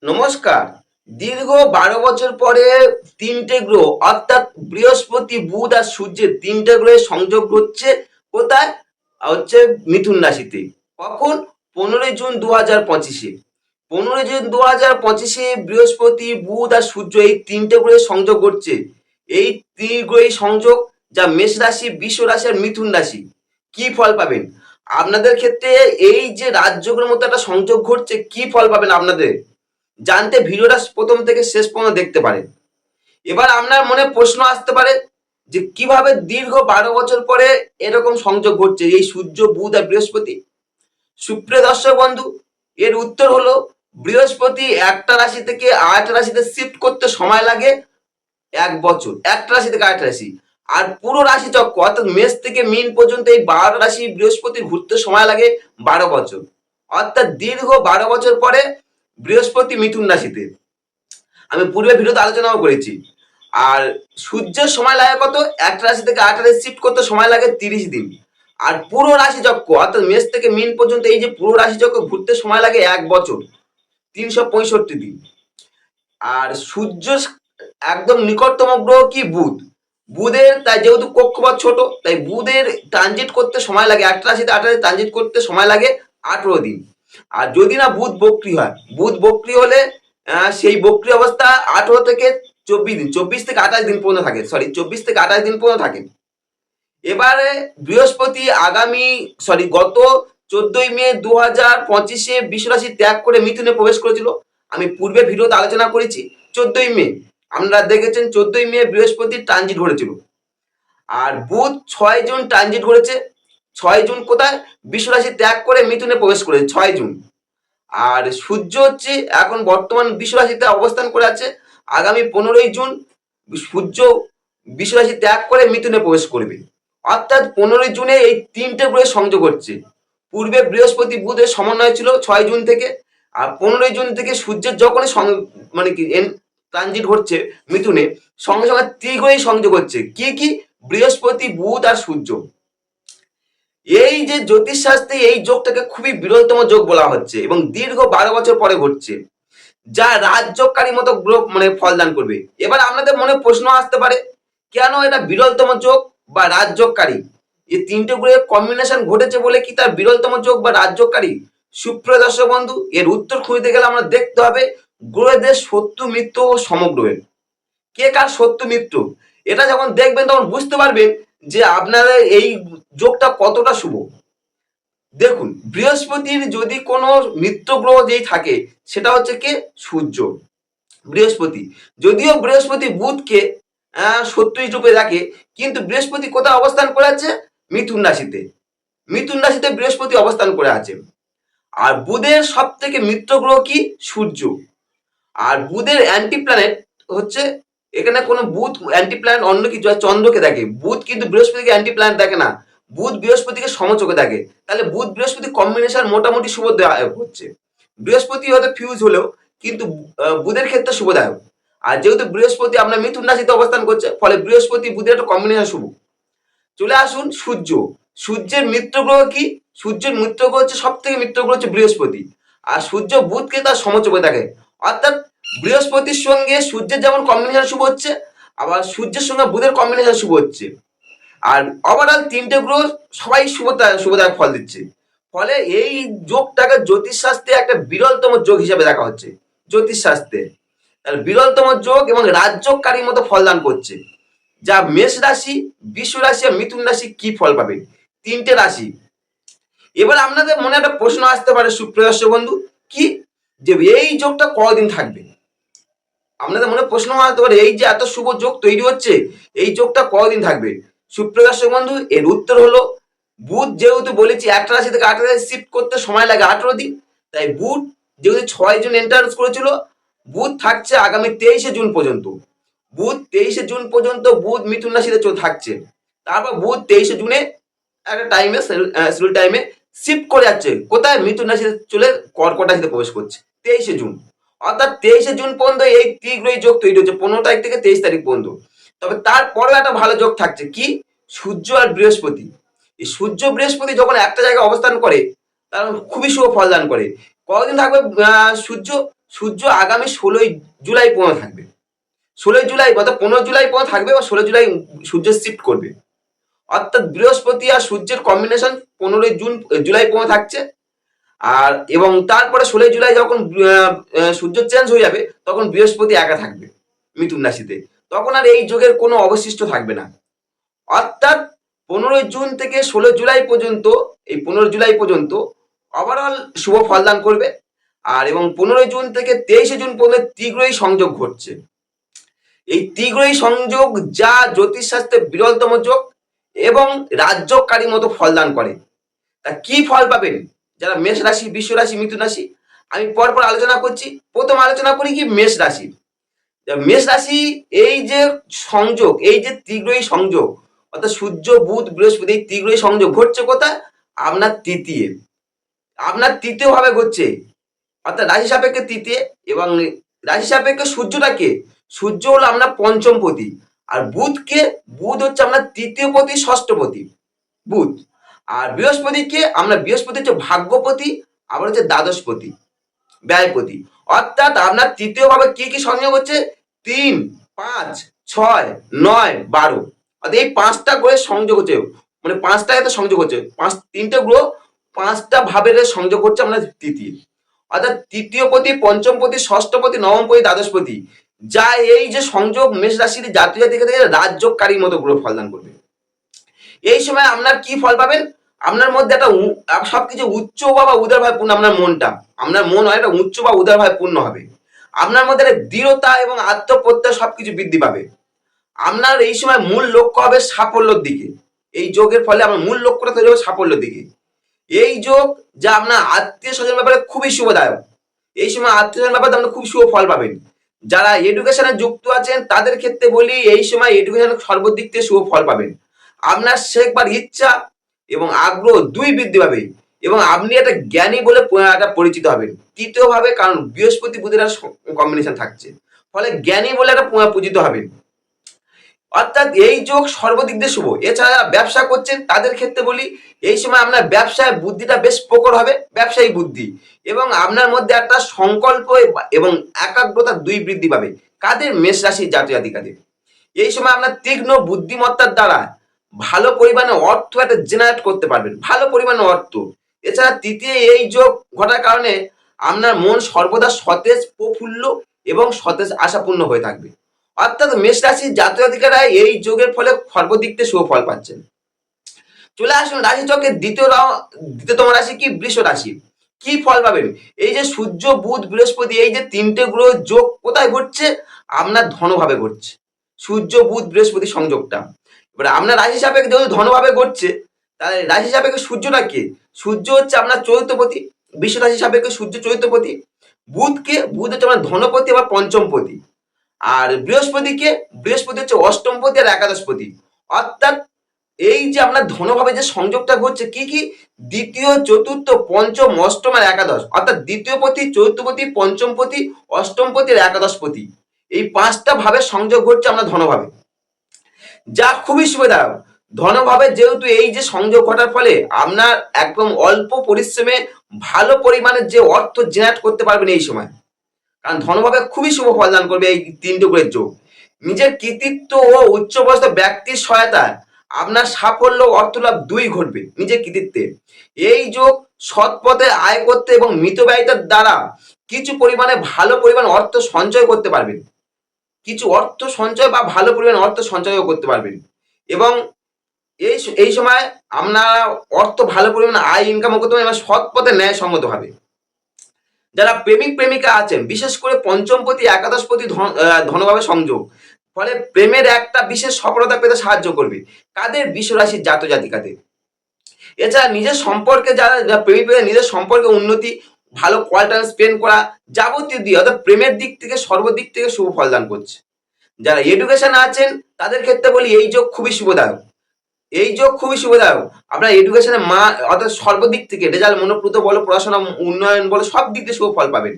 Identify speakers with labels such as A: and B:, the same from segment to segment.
A: নমস্কার। দীর্ঘ ১২ বছর পরে তিনটে গ্রহ অর্থাৎ বৃহস্পতি, বুধ আর সূর্যের তিনটে গ্রহের সংযোগ হচ্ছে কোথায়? হচ্ছে মিথুন রাশিতে। কখন? ১৫ই জুন ২০২৫-এ। ১৫ই জুন ২০২৫-এ বৃহস্পতি, বুধ আর সূর্য এই তিনটে গ্রহের সংযোগ ঘটছে। এই ত্রিগ্রহী সংযোগ যা মেষ রাশি, বৃষ রাশি আর মিথুন রাশি। কি ফল পাবেন? আপনাদের ক্ষেত্রে এই যে রাজযোগের মতো একটা সংযোগ ঘটছে, কি ফল পাবেন আপনাদের? জানতে ভিডিওটা প্রথম থেকে শেষ পর্যন্ত দেখতে পারেন। এবার আপনার মনে প্রশ্ন আসতে পারে যে কিভাবে দীর্ঘ ১২ বছর পরে এরকম সংযোগ ঘটছে এই সূর্য, বুধ আর বৃহস্পতি। সুপ্রিয় দর্শক বন্ধু, এর উত্তর হলো বৃহস্পতি একটা রাশি থেকে আরেকটা রাশিতে শিফট করতে সময় লাগে ১ বছর, একটা রাশি থেকে আরেকটা রাশি। আর পুরো রাশি চক্র অর্থাৎ মেষ থেকে মীন পর্যন্ত এই ১২টা রাশি বৃহস্পতির ঘুরতে সময় লাগে ১২ বছর। অর্থাৎ দীর্ঘ ১২ বছর পরে বৃহস্পতি মিথুন রাশিতে। আমি পূর্বে ভিডিওতে আলোচনাও করেছি। আর সূর্যের সময় লাগে কত? একটা রাশি থেকে আরেকটা রাশি শিফট করতে সময় লাগে ৩০ দিন। আর পুরো রাশি চক্র অর্থাৎ মেষ থেকে মীন পর্যন্ত এই যে পুরো রাশি চক্র ঘুরতে সময় লাগে ১ বছর, ৩৬৫ দিন। আর সূর্য একদম নিকটতম গ্রহ কি? বুধ। বুধের তাই যেহেতু কক্ষপথ ছোট, তাই বুধের ট্রানজিট করতে সময় লাগে একটা রাশিতে আরেকটা রাশি ট্রানজিট করতে সময় লাগে ১৮ দিন। আর যদি না বুধ বক্রী হয়, বুধ বক্রী হলে সেই বক্রী অবস্থা ১৮ থেকে ২৪ দিন, ২৪ থেকে ২৮ দিন পর্যন্ত থাকে। ২৪ থেকে ২৮ দিন পর্যন্ত থাকে। এবারে বৃহস্পতি গত ১৪ই মে ২০২৫-এ বৃষ রাশি ত্যাগ করে মিথুনে প্রবেশ করেছিল। আমি পূর্বে ভিডিওতে আলোচনা করেছি। ১৪ই মে আপনারা দেখেছেন, ১৪ই মে বৃহস্পতির ট্রানজিট ঘটেছিল। আর বুধ ৬ জুন ট্রানজিট ঘটেছে। ৬ জুন কোথায়? বৃষ রাশি ত্যাগ করে মিথুনে প্রবেশ করেছে ৬ জুন। আর সূর্য হচ্ছে এখন বর্তমান বৃষ রাশিতে অবস্থান করে আছে। আগামী ১৫ই জুন সূর্য বৃষ রাশি ত্যাগ করে মিথুনে প্রবেশ করবে। অর্থাৎ ১৫ই জুনে এই তিনটে গ্রহের সংযোগ হচ্ছে। পূর্বে বৃহস্পতি বুধের সমন্বয় ছিল ৬ জুন থেকে। আর ১৫ই জুন থেকে সূর্যের যখনই মানে কি ট্রানজিট ঘটছে মিথুনে, সঙ্গে সঙ্গে ত্রিগ্রহী সংযোগ হচ্ছে। কি কি? বৃহস্পতি, বুধ আর সূর্য। এই যে জ্যোতিষশাস্ত্রে এই যোগটাকে খুবই বিরলতম যোগ বলা হচ্ছে এবং দীর্ঘ ১২ বছর পরে ঘটছে, যা রাজযোগকারী মতো গ্রহ মানে ফলদান করবে। এবার আপনাদের মনে প্রশ্ন আসতে পারে, কেন এটা বিরলতম যোগ বা রাজযোগকারী? এই তিনটে গ্রহের কম্বিনেশন ঘটেছে বলে কি তার বিরলতম যোগ বা রাজযোগকারী? সুপ্রিয় দর্শক বন্ধু, এর উত্তর খুঁজতে গেলে আমরা দেখতে হবে গ্রহদের শত্রু মিত্র ও সমগ্রহের। কে কার শত্রু মিত্র এটা যখন দেখবেন তখন বুঝতে পারবেন যে আপনাদের এই যোগটা কতটা শুভ। দেখুন, বৃহস্পতির যদি কোনো মিত্র গ্রহ যেই থাকে সেটা হচ্ছে কে? সূর্য। বৃহস্পতি, যদিও বৃহস্পতি বুধকে শত্রু রূপে দেখে, কিন্তু বৃহস্পতি কোথায় অবস্থান করে আছে? মিথুন রাশিতে। মিথুন রাশিতে বৃহস্পতি অবস্থান করে আছে। আর বুধের সব থেকে মিত্র গ্রহ কি? সূর্য। আর বুধের অ্যান্টি প্ল্যানেট হচ্ছে, এখানে কোনো বুধ অ্যান্টি প্ল্যানেট অন্য কিছু চন্দ্রকে দেখে, বুধ কিন্তু বৃহস্পতিকে অ্যান্টি প্ল্যানেট দেখে না, বুধ বৃহস্পতিকে সমচোখে দেখে। তাহলে বুধ বৃহস্পতি কম্বিনেশন মোটামুটি শুভদায়ক হচ্ছে। বৃহস্পতি হয়তো ফিউজ হলেও কিন্তু বুধের ক্ষেত্রে শুভদায়ক। আর যেহেতু বৃহস্পতি আপনার মিথুন রাশিতে অবস্থান করছে, ফলে বৃহস্পতি বুধের একটা কম্বিনেশন শুভ। চলে আসুন সূর্য। সূর্যের মিত্র গ্রহ কি? সূর্যের মিত্র গ্রহ হচ্ছে, সব থেকে মিত্র গ্রহ হচ্ছে বৃহস্পতি। আর সূর্য বুধকে তার সমচোখে দেখে। অর্থাৎ বৃহস্পতির সঙ্গে সূর্যের যেমন কম্বিনেশন শুভ হচ্ছে, আবার সূর্যের সঙ্গে বুধের কম্বিনেশন শুভ হচ্ছে। আর ওভারঅল তিনটে গ্রহ সবাই শুভদায়ক ফল দিচ্ছে। ফলে এই যোগটাকে জ্যোতিষশাস্ত্রে একটা বিরলতম যোগ হিসেবে দেখা হচ্ছে। জ্যোতিষশাস্ত্রে বিরলতম যোগ এবং রাজযোগকারীর মতো ফলদান করছে। যা মেষ রাশি, বৃষ রাশি আর মিথুন রাশি কি ফল পাবে? তিনটে রাশি। এবার আপনাদের মনে একটা প্রশ্ন আসতে পারে সুপ্রিয় দর্শক বন্ধু, কি? যে এই যোগটা কতদিন থাকবে? আপনাদের মনে প্রশ্ন আসতে পারে, এই যে এত শুভ যোগ তৈরি হচ্ছে, এই যোগটা কতদিন থাকবে? সুপ্রিয় দর্শক বন্ধু, এর উত্তর হলো বুধ যেহেতু বলেছি একটা রাশি থেকে আরেকটা রাশি শিফট করতে সময় লাগে ১৮ দিন, তাই বুধ যেহেতু ৬ জুন এন্টারেন্স করেছিল, বুধ থাকছে আগামী ২৩শে জুন পর্যন্ত। বুধ ২৩শে জুন পর্যন্ত বুধ মিথুন রাশিতে থাকছে। তারপর বুধ ২৩শে জুনে একটা টাইমে শিডিউল টাইমে শিফট করে যাচ্ছে কোথায়? মিথুন রাশিতে চলে কর্কট রাশিতে প্রবেশ করছে ২৩শে জুন। অর্থাৎ ২৩শে জুন পর্যন্ত এই ত্রিগ্রহী যোগ তৈরি হচ্ছে, ১৫ তারিখ থেকে ২৩ তারিখ পর্যন্ত। তবে তারপরেও একটা ভালো যোগ থাকছে, কি? সূর্য আর বৃহস্পতি। এই সূর্য বৃহস্পতি যখন একটা জায়গায় অবস্থান করে, তার খুবই শুভ ফল দান করে। কতদিন থাকবে সূর্য? সূর্য আগামী 16ই জুলাই পর্যন্ত থাকবে। 16ই জুলাই অর্থাৎ 15 জুলাই পর্যন্ত থাকবে এবং 16 জুলাই সূর্য শিফট করবে। অর্থাৎ বৃহস্পতি আর সূর্যের কম্বিনেশন 15 জুলাই পর্যন্ত থাকছে। আর এবং তারপরে 16 জুলাই যখন সূর্য চেঞ্জ হয়ে যাবে তখন বৃহস্পতি একা থাকবে মিথুন রাশিতে। তখন আর এই যোগের কোনো অবশিষ্ট থাকবে না। অর্থাৎ 15 জুন থেকে 16 জুলাই পর্যন্ত, এই 15 জুলাই পর্যন্ত ওভারঅল শুভ ফলদান করবে। আর এবং 15 জুন থেকে 23শে জুন পর্যন্ত তীব্রই সংযোগ ঘটছে। এই তীব্রই সংযোগ যা জ্যোতিষশাস্ত্রে বিরলতম যোগ এবং রাজ্যকারী মতো ফলদান করে। তা কি ফল পাবেন যারা মেষ রাশি, বৃষ রাশি, মিথুন রাশি, আমি পরপর আলোচনা করছি। প্রথম আলোচনা করি কি মেষ রাশি। মেষ রাশি এই যে সংযোগ, এই যে তীব্রই সংযোগ অর্থাৎ সূর্য বুধ বৃহস্পতি এই তীব্রই সংযোগ ঘটছে কোথায়? আপনার তৃতীয়, আপনার তৃতীয় ভাবে ঘটছে অর্থাৎ রাশি সাপেক্ষে তৃতীয়। এবং রাশি সাপেক্ষে সূর্যটাকে, সূর্য হলো আপনার পঞ্চমপতি, আর বুধকে, বুধ হচ্ছে আপনার তৃতীয়পতি ষষ্ঠপতি বুধ। আর বৃহস্পতিকে আমরা, বৃহস্পতি হচ্ছে ভাগ্যপতি, আবার হচ্ছে দ্বাদশপতি ব্যয়পতি। অর্থাৎ আপনার তৃতীয় ভাবে কি কি সংযোগ হচ্ছে? 3, 5, 6, 9, 12 অর্থাৎ এই 5টা গ্রহের সংযোগ হচ্ছে, মানে 5টা এত সংযোগ হচ্ছে, 3টে গ্রহ 5টা ভাবের সংযোগ হচ্ছে আপনার তৃতীয়। অর্থাৎ তৃতীয়পতি, পঞ্চমপতি, ষষ্ঠপতি, নবমপতি, দ্বাদশপতি, যা এই যে সংযোগ মেষ রাশির জাতীয় জাতিকে রাজযোগকারীর মতো গ্রহ ফলদান করবে। এই সময় আপনার কি ফল পাবেন? আপনার মধ্যে একটা সবকিছু উচ্চ বা উদার ভাবে পূর্ণ, আপনার মনটা, আপনার মন হয় একটা উচ্চ বা উদার ভাবে পূর্ণ হবে। আপনার মধ্যে একটা দৃঢ়তা এবং আত্মপ্রত্যয় সবকিছু বৃদ্ধি পাবে। আপনার এই সময় মূল লক্ষ্য হবে সাফল্যের দিকে। এই যোগের ফলে আমার মূল লক্ষ্যটা তৈরি হবে সাফল্যের দিকে। এই যোগ যা আপনার আত্মীয় স্বজন ব্যাপারে খুবই শুভদায়ক। এই সময় আত্মীয় স্বজন ব্যাপারে আপনি খুব শুভ ফল পাবেন। যারা এডুকেশনে যুক্ত আছেন তাদের ক্ষেত্রে বলি, এই সময় এডুকেশন সর্বদিক থেকে শুভ ফল পাবেন। আপনার শেখবার ইচ্ছা এবং আগ্রহ দুই বৃদ্ধি পাবে এবং আপনি একটা জ্ঞানী বলে একটা পরিচিত হবেন। তৃতীয় ভাবে, কারণ বৃহস্পতি বুধের কম্বিনেশন থাকছে, ফলে জ্ঞানী বলে একটা পূজিত হবেন। অর্থাৎ এই যোগ সর্বদিক দিয়ে শুভ। এছাড়া ব্যবসা করছেন তাদের ক্ষেত্রে বলি, এই সময় আপনার ব্যবসায় বুদ্ধিটা বেশ প্রকট হবে, ব্যবসায়ী বুদ্ধি, এবং আপনার মধ্যে একটা সংকল্প এবং একাগ্রতা দুই বৃদ্ধি পাবে। কাদের? মেষ রাশির জাতক জাতিকাদের। এই সময় আপনার তীক্ষ্ণ বুদ্ধিমত্তার দ্বারা ভালো পরিমাণে অর্থ একটা জেনারেট করতে পারবেন, ভালো পরিমাণে অর্থ। এছাড়া তৃতীয় এই যোগ ঘটার কারণে আপনার মন সর্বদা সতেজ, প্রফুল্ল এবং সতেজ আশাপূর্ণ হয়ে থাকবে। অর্থাৎ মেষ রাশির জাতক জাতিকারা এই যোগের ফলে সর্বদিক থেকে শুভ ফল পাচ্ছেন। চলে আসুন রাশি চক্রের দ্বিতীয়তম রাশি কি? বৃষ রাশি। কি ফল পাবেন? এই যে সূর্য বুধ বৃহস্পতি এই যে 3টে গ্রহ যোগ কোথায় ঘটছে? আপনার ধনভাবে ঘটছে। সূর্য বুধ বৃহস্পতি সংযোগটা এবার আপনার রাশি সাপেক্ষে যেহেতু ধনভাবে ঘটছে, তাহলে রাশি সাপেক্ষে সূর্যটা কে? সূর্য হচ্ছে আপনার চতুর্থপতি, বৃষ রাশি সাপেক্ষে সূর্য চতুর্থপতি। বুধকে, বুধ হচ্ছে আপনার ধনপতি আবার পঞ্চমপতি। আর বৃহস্পতিকে, বৃহস্পতি হচ্ছে অষ্টমপতি আর একাদশপতি। অর্থাৎ এই যে আপনার ধনভাবে যে সংযোগটা ঘটছে কি কি? দ্বিতীয়, চতুর্থ, পঞ্চম, অষ্টম আর একাদশ। অর্থাৎ দ্বিতীয়পতি, চতুর্থপতি, পঞ্চমপতি, অষ্টমপতি আর একাদশপতি, এই 5টা ভাবে সংযোগ ঘটছে আপনার ধনভাবে, যা খুবই সুবিধাজনক। ধনভাবে যেহেতু এই যে সংযোগ ঘটার ফলে আপনার একদম অল্প পরিশ্রমে ভালো পরিমাণে যে অর্থ জেনারেট করতে পারবেন এই সময়, কারণ ধনভাবে খুবই শুভ ফলদান করবে এই 3টে গ্রহের যোগ। নিজের কৃতিত্ব ও উচ্চপদস্থ ব্যক্তির সহায়তায় আপনার সাফল্য অর্থলাভ দুই ঘটবে নিজের কৃতিত্বে। এই যোগ সৎ পথে আয় করতে এবং মিতব্যয়িতার দ্বারা কিছু পরিমাণে ভালো পরিমাণ অর্থ সঞ্চয় করতে পারবেন, কিছু অর্থ সঞ্চয় বা ভালো পরিমাণ অর্থ সঞ্চয়ও করতে পারবেন। এবং এই সময় আপনারা অর্থ ভালো পরিমাণে আয় ইনকামও করতে পারবেন এবং সৎ পথে ন্যায়সঙ্গত ভাবে। যারা প্রেমিক প্রেমিকা আছেন, বিশেষ করে পঞ্চমপতি একাদশপতি ধনভাবে সংযোগ, ফলে প্রেমের একটা বিশেষ সফলতা পেতে সাহায্য করবে। কাদের? বৃষ রাশির জাতক জাতিকাদের। এছাড়া নিজের সম্পর্কে যারা প্রেমিক নিজের সম্পর্কে উন্নতি, ভালো কোয়ালিটি টাইম স্পেন্ড করা, যাবতীয় দিয়ে অর্থাৎ প্রেমের দিক থেকে সর্বদিক থেকে শুভ ফলদান করছে। যারা এডুকেশনে আছেন তাদের ক্ষেত্রে বলি এই যোগ খুবই শুভদায়ক। এই যোগ খুবই শুভদায়ক। আপনার এডুকেশনে অর্থাৎ সর্বদিক থেকে রেজাল্ট, মনোপ্রত বলো, পড়াশোনা উন্নয়ন বলো, সব দিক দিয়ে শুভ ফল পাবেন।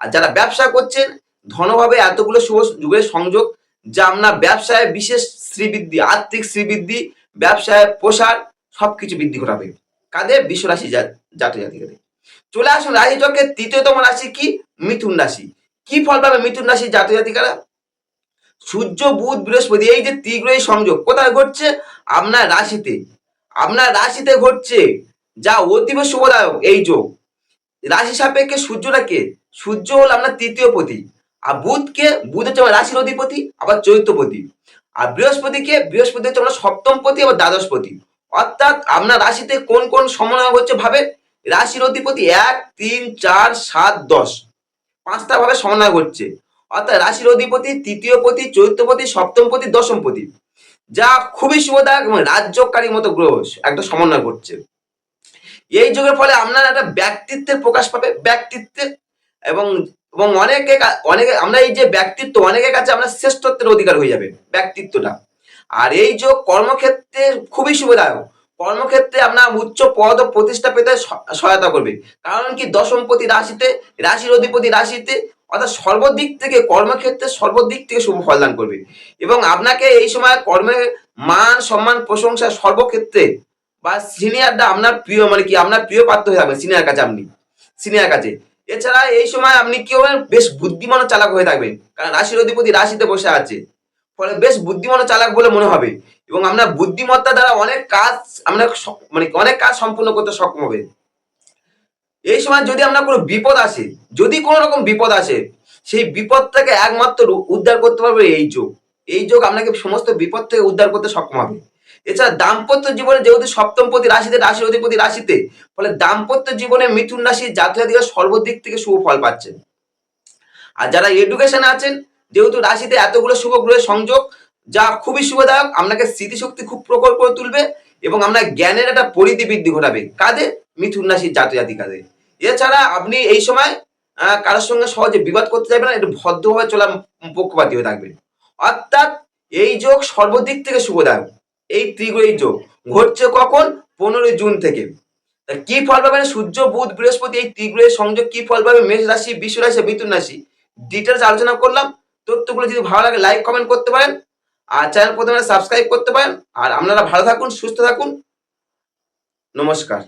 A: আর যারা ব্যবসা করছেন, ধনভাবে এতগুলো শুভ যুগের সংযোগ যা আপনার ব্যবসায় বিশেষ শ্রীবৃদ্ধি, আর্থিক শ্রীবৃদ্ধি, ব্যবসায় প্রসার সবকিছু বৃদ্ধি ঘটাবে। কাদের? বৃষ রাশি জাতক জাতিকাদের। চলে আসুন রাশি চক্রের তৃতীয়তম রাশি কি? মিথুন রাশি। কি ফল পাবে মিথুন রাশি জাতক জাতিকারা? সূর্য বুধ বৃহস্পতি এই যে ত্রিগ্রহী সংযোগ কোথায় ঘটছে? আপনার রাশিতে। আপনার রাশিতে ঘটছে, যা অতীব শুভদায়ক এই যোগ। রাশি সাপেক্ষে সূর্যটা কে? সূর্য হল আপনার তৃতীয় পতি। আর বুধ হচ্ছে আমার রাশির অধিপতি, আবার চৈত্যপতি। আর বৃহস্পতি হচ্ছে আপনার সপ্তম পতি, আবার দ্বাদশ পতি। অর্থাৎ আপনার রাশিতে কোন কোন সমন্বয় হচ্ছে ভাবে? রাশির অধিপতি 1, 3, 4, 7, 10 5টা ভাবে সমন্বয় ঘটছে। অর্থাৎ রাশির অধিপতি তৃতীয় পতি, চৈত্যপতি, সপ্তম পতি, দশম পতি, যা খুবই শুভদায়ক এবং রাজ্যকারীর মতো গ্রহ একটা সমন্বয় ঘটছে। এই যুগের ফলে আপনার একটা ব্যক্তিত্বের প্রকাশ পাবে, ব্যক্তিত্বের এবং এবং অনেকে আমরা এই যে ব্যক্তিত্ব অনেকের কাছে আমরা শ্রেষ্ঠত্বের অধিকার হয়ে যাবে ব্যক্তিত্বটা। আর এই যোগ কর্মক্ষেত্রে খুবই শুভদায়ক। কর্মক্ষেত্রে আপনার উচ্চ পদ ও প্রতিষ্ঠা পেতে সহায়তা করবে। কারণ কি দশমপতি রাশিতে, রাশির অধিপতি রাশিতে, অর্থাৎ সর্বদিক থেকে কর্মক্ষেত্রে সর্বদিক থেকে শুভ ফলদান করবে। এবং আপনাকে এই সময় কর্মে মান সম্মান প্রশংসা সর্বক্ষেত্রে বা সিনিয়রটা আপনার প্রিয় মানে কি আপনার প্রিয় পাত্র হয়ে থাকবেন সিনিয়র কাছে, আপনি সিনিয়র কাছে। এছাড়া এই সময় আপনি কি হবেন? বেশ বুদ্ধিমান ও চালাক হয়ে থাকবেন, কারণ রাশির অধিপতি রাশিতে বসে আছে, ফলে বেশ বুদ্ধিমান ও চালাক বলে মনে হবে। এবং আপনার বুদ্ধিমত্তা দ্বারা অনেক কাজ আপনার মানে অনেক কাজ সম্পূর্ণ করতে সক্ষম হবে। এই সময় যদি আপনার কোনো বিপদ আসে, যদি কোনো রকম বিপদ আসে, সেই বিপদ থেকে একমাত্র উদ্ধার করতে পারবে এই যোগ। এই যোগ আপনাকে সমস্ত বিপদ থেকে উদ্ধার করতে সক্ষম হবে। এছাড়া দাম্পত্য জীবনে যেহেতু সপ্তমপতি রাশিতে, রাশির অধিপতি রাশিতে, ফলে দাম্পত্য জীবনে মিথুন রাশির জাতক জাতিকা সর্বদিক থেকে শুভ ফল পাচ্ছেন। আর যারা এডুকেশনে আছেন, যেহেতু রাশিতে এতগুলো শুভ গ্রহের সংযোগ, যা খুবই শুভদায়ক, আপনাকে স্মৃতিশক্তি খুব প্রখর করে তুলবে এবং আপনার জ্ঞানের একটা পরিধি বৃদ্ধি ঘটাবে। কাদের? মিথুন রাশির জাতক জাতিকাদের। এছাড়া আপনি এই সময় কারোর সঙ্গে সহজে বিবাদ করতে চাইবেন না, একটু ভদ্রভাবে চলার পক্ষপাতী হয়ে থাকবেন। অর্থাৎ এই যোগ সর্বদিক থেকে শুভদায়ক। এই ত্রিগ্রহী যোগ ঘটছে কখন? 15 জুন থেকে। কি ফল পাবেন? সূর্য বুধ বৃহস্পতি এই ত্রিগ্রহের সংযোগ কি ফল পাবে মেষ রাশি, বৃষ রাশি, মিথুন রাশি, ডিটেলস আলোচনা করলাম। তথ্যগুলো যদি ভালো লাগে লাইক কমেন্ট করতে পারেন, আর চ্যানেল প্রথমে সাবস্ক্রাইব করতে পারেন। আর আপনারা ভালো থাকুন, সুস্থ থাকুন। নমস্কার।